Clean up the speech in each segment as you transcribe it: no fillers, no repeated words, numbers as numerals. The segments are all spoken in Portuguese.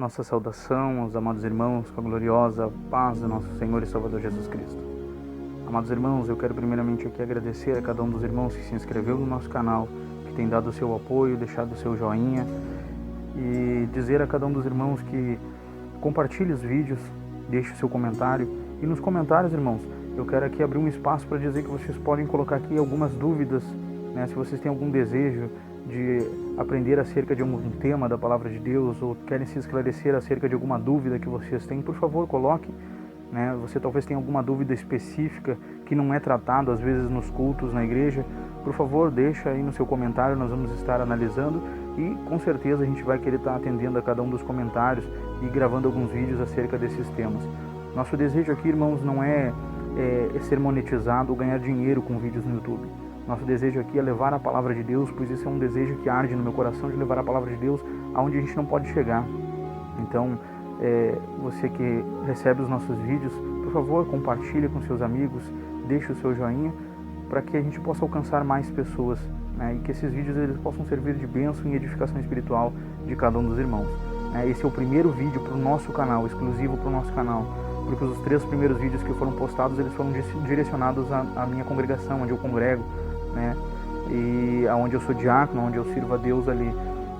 nossa saudação aos amados irmãos com a gloriosa paz do nosso Senhor e Salvador Jesus Cristo. Amados irmãos, eu quero primeiramente aqui agradecer a cada um dos irmãos que se inscreveu no nosso canal, que tem dado o seu apoio, deixado o seu joinha, e dizer a cada um dos irmãos que compartilhe os vídeos, deixe o seu comentário. E nos comentários, irmãos, eu quero aqui abrir um espaço para dizer que vocês podem colocar aqui algumas dúvidas, né? Se vocês têm algum desejo de aprender acerca de algum tema da Palavra de Deus ou querem se esclarecer acerca de alguma dúvida que vocês têm, por favor, coloque, né? Você talvez tenha alguma dúvida específica que não é tratada às vezes nos cultos na igreja, por favor, deixa aí no seu comentário, nós vamos estar analisando e com certeza a gente vai querer estar atendendo a cada um dos comentários e gravando alguns vídeos acerca desses temas. Nosso desejo aqui, irmãos, não é ser monetizado ou ganhar dinheiro com vídeos no YouTube. Nosso desejo aqui é levar a palavra de Deus, pois isso é um desejo que arde no meu coração, de levar a palavra de Deus aonde a gente não pode chegar. Então, você que recebe os nossos vídeos, por favor, compartilhe com seus amigos, deixe o seu joinha, para que a gente possa alcançar mais pessoas, né? E que esses vídeos eles possam servir de bênção e edificação espiritual de cada um dos irmãos. Esse é o primeiro vídeo para o nosso canal, exclusivo para o nosso canal, porque os 3 primeiros vídeos que foram postados, eles foram direcionados à minha congregação, onde eu congrego, né? E aonde eu sou diácono, onde eu sirvo a Deus ali.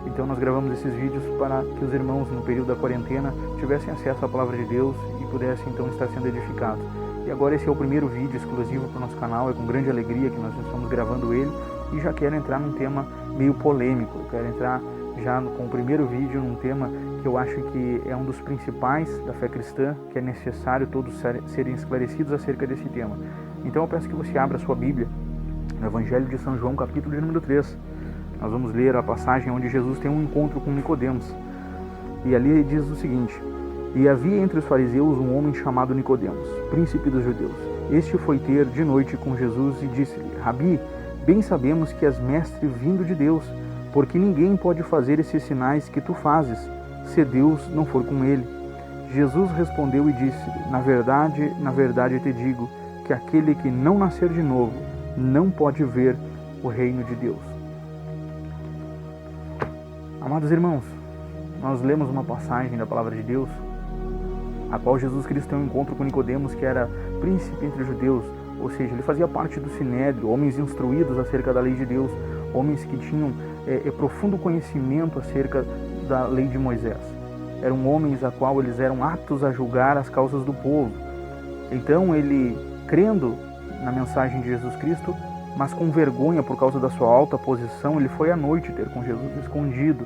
Então nós gravamos esses vídeos para que os irmãos no período da quarentena tivessem acesso à palavra de Deus e pudessem então estar sendo edificados. E agora esse é o primeiro vídeo exclusivo para o nosso canal, é com grande alegria que nós estamos gravando ele e já quero entrar num tema meio polêmico. Eu quero entrar já com o primeiro vídeo num tema que eu acho que é um dos principais da fé cristã, que é necessário todos serem esclarecidos acerca desse tema. Então eu peço que você abra a sua Bíblia no Evangelho de São João, capítulo de número 3. Nós vamos ler a passagem onde Jesus tem um encontro com Nicodemos. E ali diz o seguinte: E havia entre os fariseus um homem chamado Nicodemos, príncipe dos judeus. Este foi ter de noite com Jesus e disse-lhe: Rabi, bem sabemos que és mestre vindo de Deus, porque ninguém pode fazer esses sinais que tu fazes, se Deus não for com ele. Jesus respondeu e disse-lhe: Na verdade te digo, que aquele que não nascer de novo não pode ver o reino de Deus. Amados irmãos, nós lemos uma passagem da palavra de Deus, a qual Jesus Cristo tem um encontro com Nicodemos, que era príncipe entre os judeus, ou seja, ele fazia parte do Sinédrio, homens instruídos acerca da lei de Deus, homens que tinham profundo conhecimento acerca da lei de Moisés. Eram homens a qual eles eram aptos a julgar as causas do povo. Então ele, crendo na mensagem de Jesus Cristo, mas com vergonha por causa da sua alta posição, ele foi à noite ter com Jesus escondido.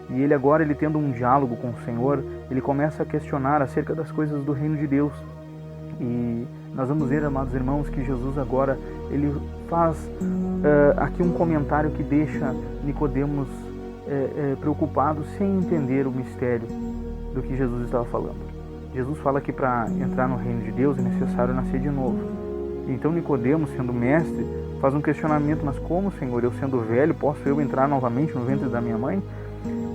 E ele agora, ele tendo um diálogo com o Senhor, ele começa a questionar acerca das coisas do reino de Deus. E nós vamos ver, amados irmãos, que Jesus agora, ele faz aqui um comentário que deixa Nicodemos preocupado, sem entender o mistério do que Jesus estava falando. Jesus fala que para entrar no reino de Deus é necessário nascer de novo. Então Nicodemos, sendo mestre, faz um questionamento: mas como, Senhor, eu sendo velho, posso eu entrar novamente no ventre da minha mãe?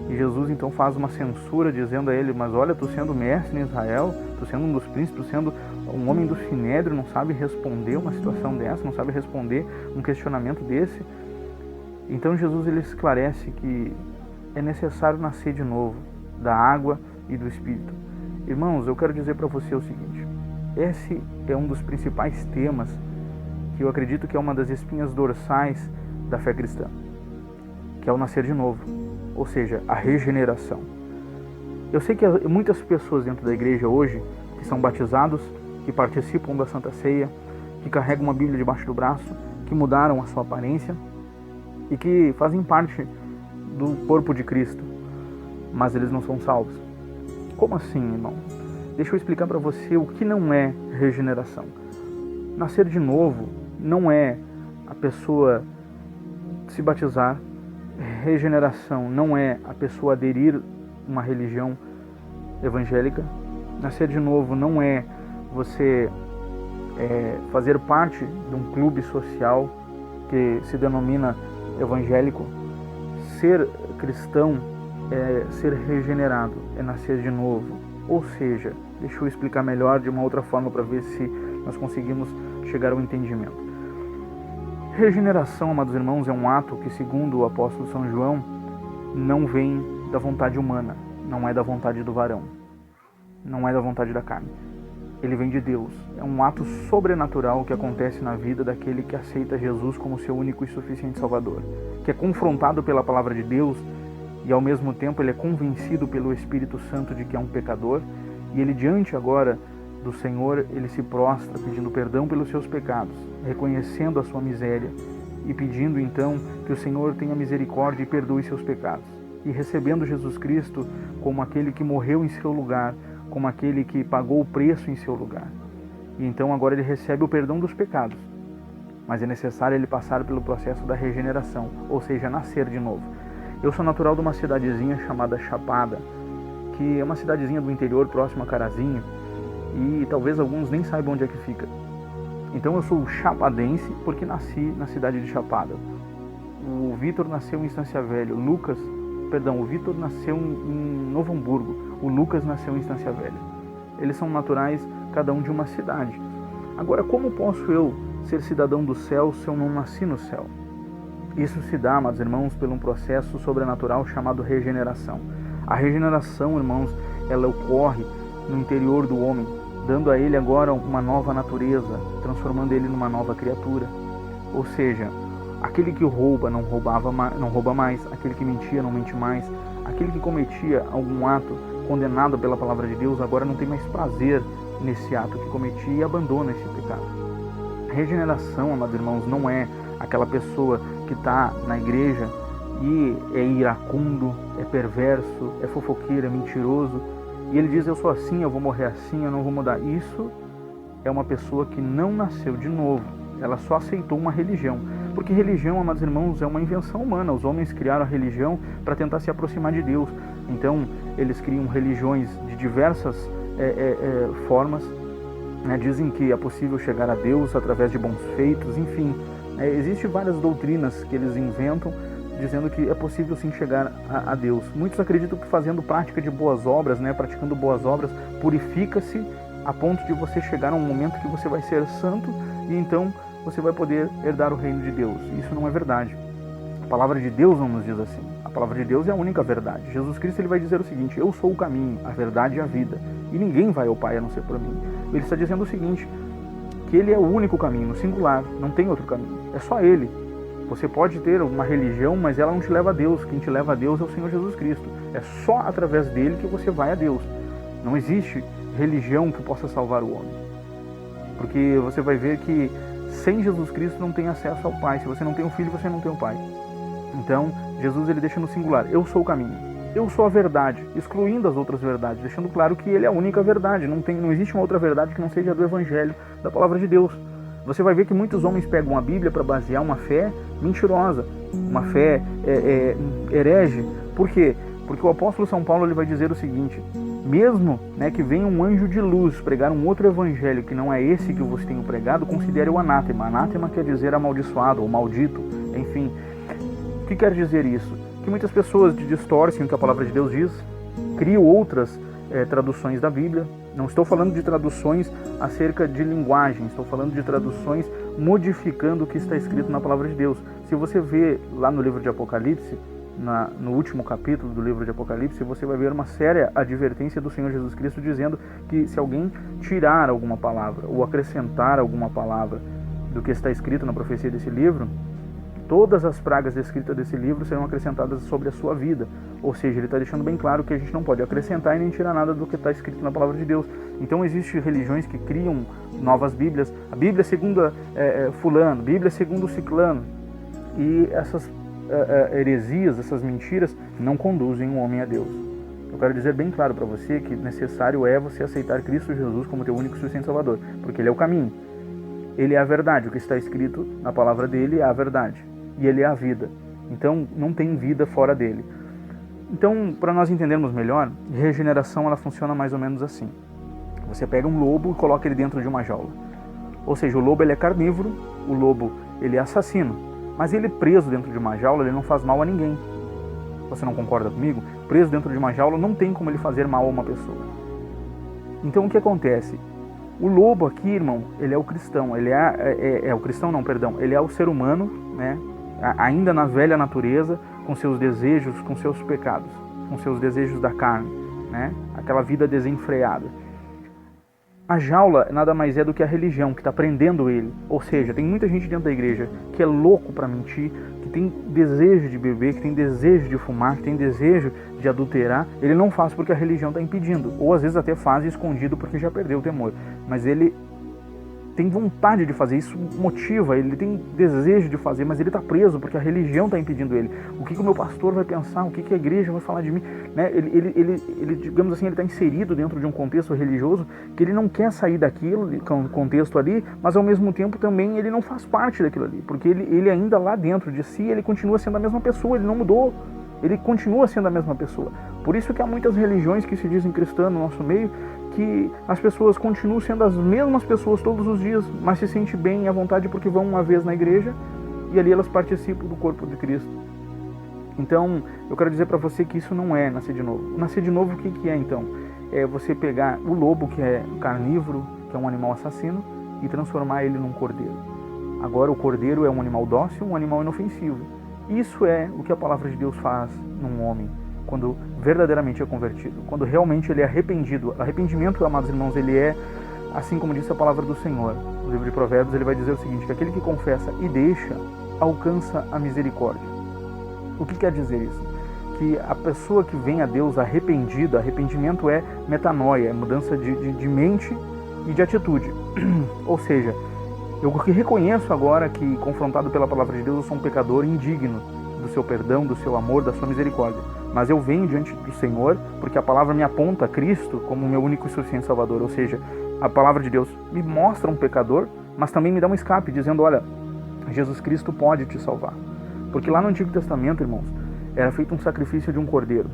E Jesus então faz uma censura, dizendo a ele: mas olha, tu sendo mestre em Israel, tu sendo um dos príncipes, tu sendo um homem do Sinédrio, não sabe responder uma situação dessa, não sabe responder um questionamento desse? Então Jesus ele esclarece que é necessário nascer de novo, da água e do Espírito. Irmãos, eu quero dizer para você o seguinte: esse é um dos principais temas que eu acredito que é uma das espinhas dorsais da fé cristã, que é o nascer de novo, ou seja, a regeneração. Eu sei que muitas pessoas dentro da igreja hoje, que são batizados, que participam da Santa Ceia, que carregam uma Bíblia debaixo do braço, que mudaram a sua aparência e que fazem parte do corpo de Cristo, mas eles não são salvos. Como assim, irmão? Deixa eu explicar para você o que não é regeneração. Nascer de novo não é a pessoa se batizar. Regeneração não é a pessoa aderir a uma religião evangélica. Nascer de novo não é você fazer parte de um clube social que se denomina evangélico. Ser cristão é ser regenerado, é nascer de novo. Ou seja, deixa eu explicar melhor de uma outra forma para ver se nós conseguimos chegar ao entendimento. Regeneração, amados irmãos, é um ato que, segundo o apóstolo São João, não vem da vontade humana, não é da vontade do varão, não é da vontade da carne. Ele vem de Deus. É um ato sobrenatural que acontece na vida daquele que aceita Jesus como seu único e suficiente Salvador, que é confrontado pela palavra de Deus e ao mesmo tempo ele é convencido pelo Espírito Santo de que é um pecador, e ele, diante agora do Senhor, ele se prostra pedindo perdão pelos seus pecados, reconhecendo a sua miséria e pedindo então que o Senhor tenha misericórdia e perdoe seus pecados, e recebendo Jesus Cristo como aquele que morreu em seu lugar, como aquele que pagou o preço em seu lugar. E então agora ele recebe o perdão dos pecados, mas é necessário ele passar pelo processo da regeneração, ou seja, nascer de novo. Eu sou natural de uma cidadezinha chamada Chapada, que é uma cidadezinha do interior próxima a Carazinho, e talvez alguns nem saibam onde é que fica. Então eu sou chapadense porque nasci na cidade de Chapada. O Vitor nasceu em Estância Velha, o Vitor nasceu em Novo Hamburgo, o Lucas nasceu em Estância Velha. Eles são naturais, cada um de uma cidade. Agora, como posso eu ser cidadão do céu se eu não nasci no céu? Isso se dá, amados irmãos, por um processo sobrenatural chamado regeneração. A regeneração, irmãos, ela ocorre no interior do homem, dando a ele agora uma nova natureza, transformando ele numa nova criatura. Ou seja, aquele que rouba não rouba mais, aquele que mentia não mente mais, aquele que cometia algum ato condenado pela palavra de Deus agora não tem mais prazer nesse ato que cometia e abandona esse pecado. A regeneração, amados irmãos, não é aquela pessoa que está na igreja e é iracundo, é perverso, é fofoqueiro, é mentiroso, e ele diz: eu sou assim, eu vou morrer assim, eu não vou mudar. Isso é uma pessoa que não nasceu de novo, ela só aceitou uma religião. Porque religião, amados irmãos, é uma invenção humana. Os homens criaram a religião para tentar se aproximar de Deus. Então, eles criam religiões de diversas formas. Dizem que é possível chegar a Deus através de bons feitos, enfim. Existem várias doutrinas que eles inventam, dizendo que é possível sim chegar a Deus. Muitos acreditam que fazendo prática de boas obras, praticando boas obras, purifica-se a ponto de você chegar a um momento que você vai ser santo e então você vai poder herdar o reino de Deus. Isso não é verdade. A palavra de Deus não nos diz assim. A palavra de Deus é a única verdade. Jesus Cristo ele vai dizer o seguinte: eu sou o caminho, a verdade e a vida, e ninguém vai ao Pai a não ser por mim. Ele está dizendo o seguinte, que ele é o único caminho, no singular, não tem outro caminho, é só ele. Você pode ter uma religião, mas ela não te leva a Deus. Quem te leva a Deus é o Senhor Jesus Cristo. É só através dele que você vai a Deus. Não existe religião que possa salvar o homem. Porque você vai ver que sem Jesus Cristo não tem acesso ao Pai. Se você não tem o Filho, você não tem o Pai. Então, Jesus ele deixa no singular: eu sou o caminho, eu sou a verdade, excluindo as outras verdades, deixando claro que ele é a única verdade. Não existe uma outra verdade que não seja do Evangelho, da Palavra de Deus. Você vai ver que muitos homens pegam a Bíblia para basear uma fé mentirosa, uma fé herege. Por quê? Porque o apóstolo São Paulo ele vai dizer o seguinte: mesmo que venha um anjo de luz pregar um outro evangelho que não é esse que eu vos tenho pregado, considere o anátema. Anátema quer dizer amaldiçoado ou maldito, enfim. O que quer dizer isso? Que muitas pessoas distorcem o que a palavra de Deus diz, criam outras traduções da Bíblia. Não estou falando de traduções acerca de linguagem, estou falando de traduções modificando o que está escrito na palavra de Deus. Se você vê lá no livro de Apocalipse, no último capítulo do livro de Apocalipse, você vai ver uma séria advertência do Senhor Jesus Cristo dizendo que se alguém tirar alguma palavra ou acrescentar alguma palavra do que está escrito na profecia desse livro, todas as pragas descritas desse livro serão acrescentadas sobre a sua vida. Ou seja, ele está deixando bem claro que a gente não pode acrescentar e nem tirar nada do que está escrito na palavra de Deus. Então existem religiões que criam novas Bíblias, a Bíblia segundo fulano, Bíblia segundo ciclano, e essas heresias, essas mentiras não conduzem o homem a Deus. Eu quero dizer bem claro para você que necessário é você aceitar Cristo Jesus como teu único e suficiente Salvador, porque Ele é o caminho, Ele é a verdade, o que está escrito na palavra dele é a verdade, e Ele é a vida. Então não tem vida fora dele. Então, para nós entendermos melhor, regeneração ela funciona mais ou menos assim. Você pega um lobo e coloca ele dentro de uma jaula. Ou seja, o lobo ele é carnívoro, o lobo ele é assassino, mas ele preso dentro de uma jaula, ele não faz mal a ninguém. Você não concorda comigo? Preso dentro de uma jaula não tem como ele fazer mal a uma pessoa. Então o que acontece? O lobo aqui, irmão, ele é o cristão, ele ele é o ser humano, ainda na velha natureza, com seus desejos, com seus pecados. com seus desejos da carne, né? Aquela vida desenfreada. A jaula nada mais é do que a religião que está prendendo ele. Ou seja, tem muita gente dentro da igreja que é louco para mentir, que tem desejo de beber, que tem desejo de fumar, que tem desejo de adulterar. Ele não faz porque a religião está impedindo. Ou às vezes até faz escondido porque já perdeu o temor. Mas ele tem vontade de fazer, isso motiva, ele tem desejo de fazer, mas ele está preso porque a religião está impedindo ele. O que o meu pastor vai pensar? O que a igreja vai falar de mim? Né? Ele, digamos assim, ele está inserido dentro de um contexto religioso que ele não quer sair daquilo, contexto ali, mas ao mesmo tempo também ele não faz parte daquilo ali, porque ele ainda lá dentro de si, ele continua sendo a mesma pessoa, ele não mudou, ele continua sendo a mesma pessoa. Por isso que há muitas religiões que se dizem cristãs no nosso meio, que as pessoas continuam sendo as mesmas pessoas todos os dias, mas se sentem bem e à vontade porque vão uma vez na igreja e ali elas participam do corpo de Cristo. Então, eu quero dizer para você que isso não é nascer de novo. Nascer de novo, o que é então? É você pegar o lobo, que é carnívoro, que é um animal assassino, e transformar ele num cordeiro. Agora, o cordeiro é um animal dócil, um animal inofensivo. Isso é o que a palavra de Deus faz num homem, quando verdadeiramente é convertido, quando realmente ele é arrependido. Arrependimento, amados irmãos, ele é, assim como disse a palavra do Senhor. No livro de Provérbios ele vai dizer o seguinte, que aquele que confessa e deixa, alcança a misericórdia. O que quer dizer isso? Que a pessoa que vem a Deus arrependida, arrependimento é metanoia, é mudança de mente e de atitude. Ou seja, eu reconheço agora que, confrontado pela palavra de Deus, eu sou um pecador indigno do seu perdão, do seu amor, da sua misericórdia. Mas eu venho diante do Senhor porque a palavra me aponta a Cristo como o meu único e suficiente Salvador. Ou seja, a palavra de Deus me mostra um pecador, mas também me dá um escape, dizendo, olha, Jesus Cristo pode te salvar. Porque lá no Antigo Testamento, irmãos, era feito um sacrifício de um cordeiro.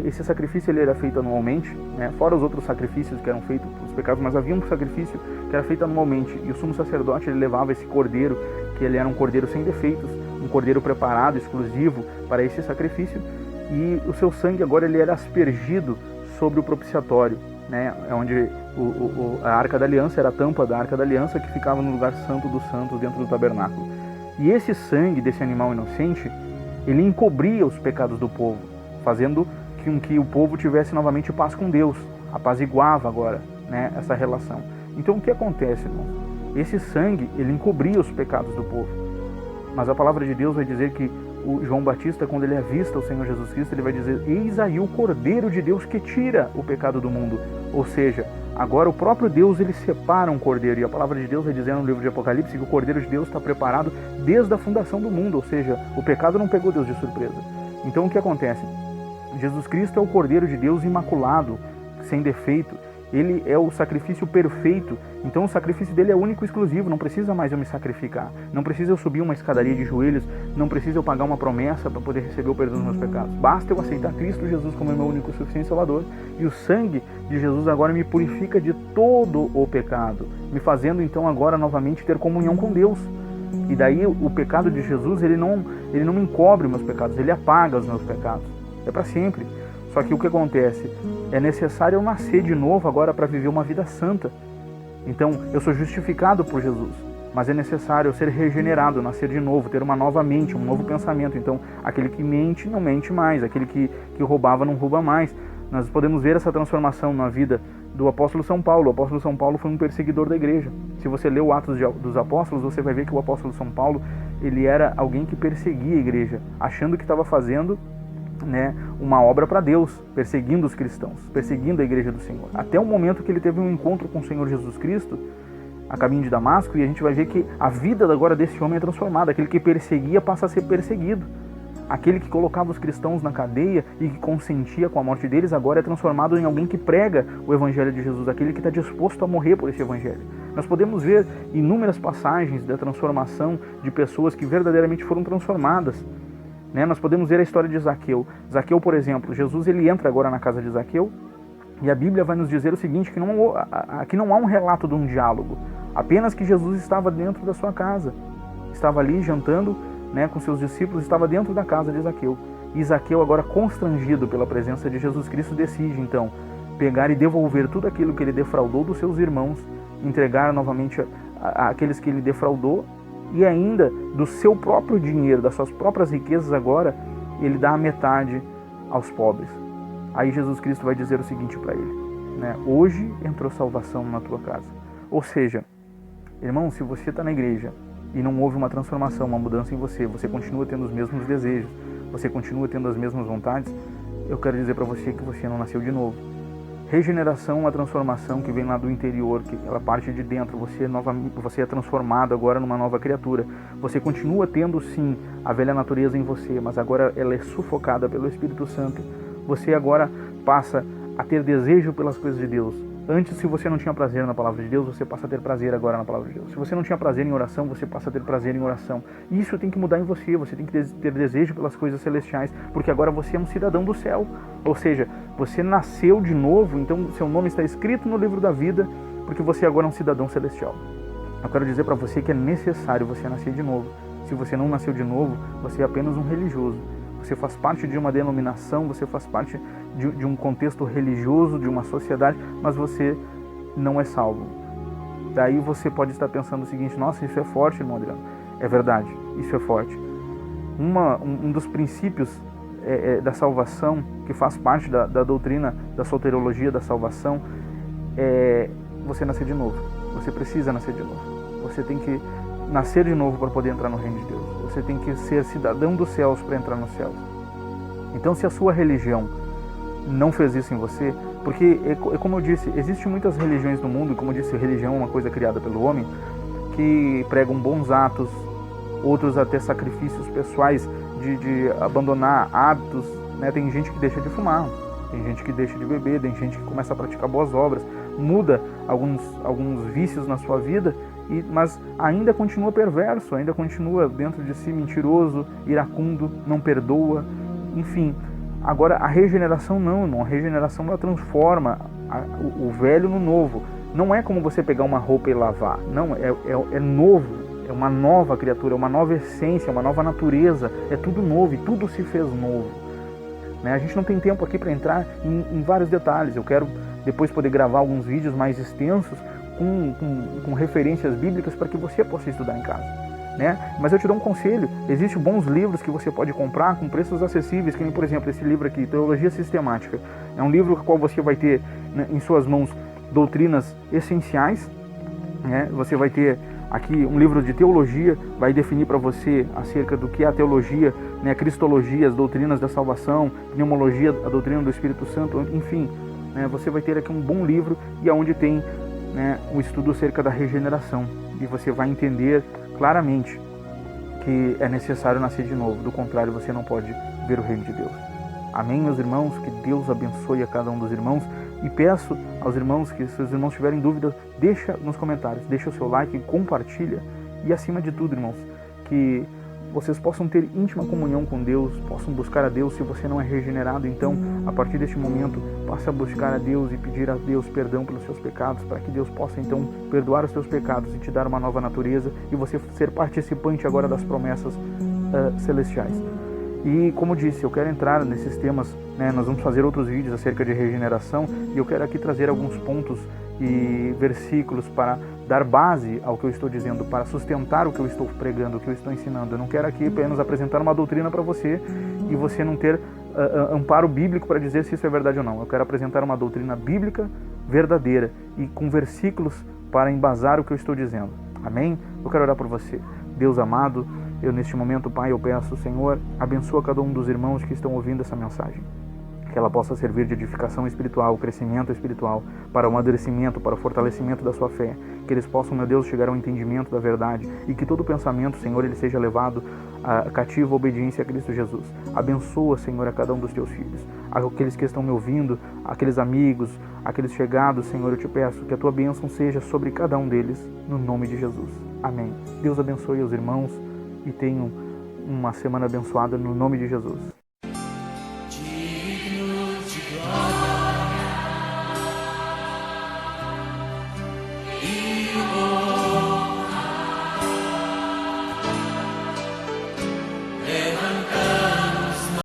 Esse sacrifício ele era feito anualmente, né? Fora os outros sacrifícios que eram feitos para os pecados, mas havia um sacrifício que era feito anualmente. E o sumo sacerdote ele levava esse cordeiro, que ele era um cordeiro sem defeitos, um cordeiro preparado, exclusivo para esse sacrifício. E o seu sangue agora ele era aspergido sobre o propiciatório, né? Onde a Arca da Aliança era a tampa da Arca da Aliança que ficava no lugar santo dos santos dentro do tabernáculo. E esse sangue desse animal inocente, ele encobria os pecados do povo, fazendo com que o povo tivesse novamente paz com Deus, apaziguava agora, né, essa relação. Então o que acontece, irmãos? Esse sangue, ele encobria os pecados do povo. Mas a palavra de Deus vai dizer que o João Batista, quando ele avista o Senhor Jesus Cristo, ele vai dizer, eis aí o Cordeiro de Deus que tira o pecado do mundo. Ou seja, agora o próprio Deus, ele separa um cordeiro. E a palavra de Deus vai dizer no livro de Apocalipse que o Cordeiro de Deus está preparado desde a fundação do mundo. Ou seja, o pecado não pegou Deus de surpresa. Então o que acontece? Jesus Cristo é o Cordeiro de Deus imaculado, sem defeito. Ele é o sacrifício perfeito. Então o sacrifício dele é único e exclusivo. Não precisa mais eu me sacrificar. Não precisa eu subir uma escadaria de joelhos. Não precisa eu pagar uma promessa para poder receber o perdão dos meus pecados. Basta eu aceitar Cristo Jesus como meu único e suficiente Salvador. E o sangue de Jesus agora me purifica de todo o pecado, me fazendo então agora novamente ter comunhão com Deus. E daí o pecado de Jesus, ele não me encobre meus pecados, ele apaga os meus pecados. É para sempre. Só que o que acontece? É necessário eu nascer de novo agora para viver uma vida santa. Então, eu sou justificado por Jesus, mas é necessário eu ser regenerado, nascer de novo, ter uma nova mente, um novo pensamento. Então, aquele que mente, não mente mais. Aquele que roubava, não rouba mais. Nós podemos ver essa transformação na vida do apóstolo São Paulo. O apóstolo São Paulo foi um perseguidor da igreja. Se você lê o Atos dos Apóstolos, você vai ver que o apóstolo São Paulo, ele era alguém que perseguia a igreja, achando que estava fazendo, né, uma obra para Deus, perseguindo os cristãos, perseguindo a igreja do Senhor. Até o momento que ele teve um encontro com o Senhor Jesus Cristo, a caminho de Damasco, e a gente vai ver que a vida agora desse homem é transformada. Aquele que perseguia passa a ser perseguido. Aquele que colocava os cristãos na cadeia e que consentia com a morte deles, agora é transformado em alguém que prega o Evangelho de Jesus, aquele que está disposto a morrer por esse Evangelho. Nós podemos ver inúmeras passagens da transformação de pessoas que verdadeiramente foram transformadas. Nós podemos ver a história de Zaqueu. Zaqueu, por exemplo, Jesus ele entra agora na casa de Zaqueu e a Bíblia vai nos dizer o seguinte, que aqui não há um relato de um diálogo, apenas que Jesus estava dentro da sua casa, estava ali jantando, né, com seus discípulos, estava dentro da casa de Zaqueu. E Zaqueu, agora constrangido pela presença de Jesus Cristo, decide então pegar e devolver tudo aquilo que ele defraudou dos seus irmãos, entregar novamente àqueles que ele defraudou, e ainda do seu próprio dinheiro, das suas próprias riquezas agora, ele dá a metade aos pobres. Aí Jesus Cristo vai dizer o seguinte para ele, né? Hoje entrou salvação na tua casa. Ou seja, irmão, se você está na igreja e não houve uma transformação, uma mudança em você, você continua tendo os mesmos desejos, você continua tendo as mesmas vontades, eu quero dizer para você que você não nasceu de novo. Regeneração é uma transformação que vem lá do interior, que ela parte de dentro. Você é transformado agora numa nova criatura. Você continua tendo sim a velha natureza em você, mas agora ela é sufocada pelo Espírito Santo. Você agora passa a ter desejo pelas coisas de Deus. Antes, se você não tinha prazer na palavra de Deus, você passa a ter prazer agora na palavra de Deus. Se você não tinha prazer em oração, você passa a ter prazer em oração. E isso tem que mudar em você, você tem que ter desejo pelas coisas celestiais, porque agora você é um cidadão do céu. Ou seja, você nasceu de novo, então seu nome está escrito no livro da vida, porque você agora é um cidadão celestial. Eu quero dizer para você que é necessário você nascer de novo. Se você não nasceu de novo, você é apenas um religioso. Você faz parte de uma denominação, você faz parte de um contexto religioso, de uma sociedade, mas você não é salvo. Daí você pode estar pensando o seguinte: nossa, isso é forte, irmão Adriano. É verdade, isso é forte. Um dos princípios da salvação, que faz parte da doutrina da soteriologia da salvação, é você nascer de novo. Você precisa nascer de novo. Você tem que nascer de novo para poder entrar no reino de Deus. Você tem que ser cidadão dos céus para entrar nos céus. Então, se a sua religião não fez isso em você, porque, como eu disse, existem muitas religiões no mundo, como eu disse, religião é uma coisa criada pelo homem, que pregam bons atos, outros até sacrifícios pessoais de abandonar hábitos, né? Tem gente que deixa de fumar, tem gente que deixa de beber, tem gente que começa a praticar boas obras, muda alguns vícios na sua vida, mas ainda continua perverso, ainda continua dentro de si mentiroso, iracundo, não perdoa, enfim. Agora, a regeneração não, irmão. A regeneração ela transforma o velho no novo. Não é como você pegar uma roupa e lavar. Não, é novo. É uma nova criatura, é uma nova essência, uma nova natureza. É tudo novo e tudo se fez novo. Né? A gente não tem tempo aqui para entrar em vários detalhes. Eu quero depois poder gravar alguns vídeos mais extensos com referências bíblicas para que você possa estudar em casa. Né? Mas eu te dou um conselho: existem bons livros que você pode comprar com preços acessíveis, que nem, por exemplo, esse livro aqui, Teologia Sistemática. É um livro no qual você vai ter, né, em suas mãos doutrinas essenciais, né? Você vai ter aqui um livro de teologia, vai definir para você acerca do que é a teologia, né, a cristologia, as doutrinas da salvação, pneumologia, a doutrina do Espírito Santo, enfim, né? Você vai ter aqui um bom livro e aonde tem, né, um estudo acerca da regeneração, e você vai entender claramente que é necessário nascer de novo, do contrário você não pode ver o reino de Deus. Amém, meus irmãos? Que Deus abençoe a cada um dos irmãos, e peço aos irmãos que, se os irmãos tiverem dúvidas, deixa nos comentários, deixa o seu like, compartilha, e acima de tudo, irmãos, que vocês possam ter íntima comunhão com Deus, possam buscar a Deus. Se você não é regenerado, então, a partir deste momento, passe a buscar a Deus e pedir a Deus perdão pelos seus pecados, para que Deus possa, então, perdoar os seus pecados e te dar uma nova natureza, e você ser participante agora das promessas celestiais. E, como disse, eu quero entrar nesses temas, né? Nós vamos fazer outros vídeos acerca de regeneração, e eu quero aqui trazer alguns pontos e versículos para dar base ao que eu estou dizendo, para sustentar o que eu estou pregando, o que eu estou ensinando. Eu não quero aqui apenas apresentar uma doutrina para você e você não ter amparo bíblico para dizer se isso é verdade ou não. Eu quero apresentar uma doutrina bíblica verdadeira e com versículos para embasar o que eu estou dizendo. Amém? Eu quero orar por você. Deus amado, eu neste momento, Pai, eu peço, Senhor, abençoa cada um dos irmãos que estão ouvindo essa mensagem. Que ela possa servir de edificação espiritual, crescimento espiritual, para o amadurecimento, para o fortalecimento da sua fé. Que eles possam, meu Deus, chegar ao entendimento da verdade, e que todo pensamento, Senhor, ele seja levado a cativa obediência a Cristo Jesus. Abençoa, Senhor, a cada um dos teus filhos, aqueles que estão me ouvindo, aqueles amigos, aqueles chegados, Senhor, eu te peço que a tua bênção seja sobre cada um deles, no nome de Jesus. Amém. Deus abençoe os irmãos e tenham uma semana abençoada no nome de Jesus. Digno de glória.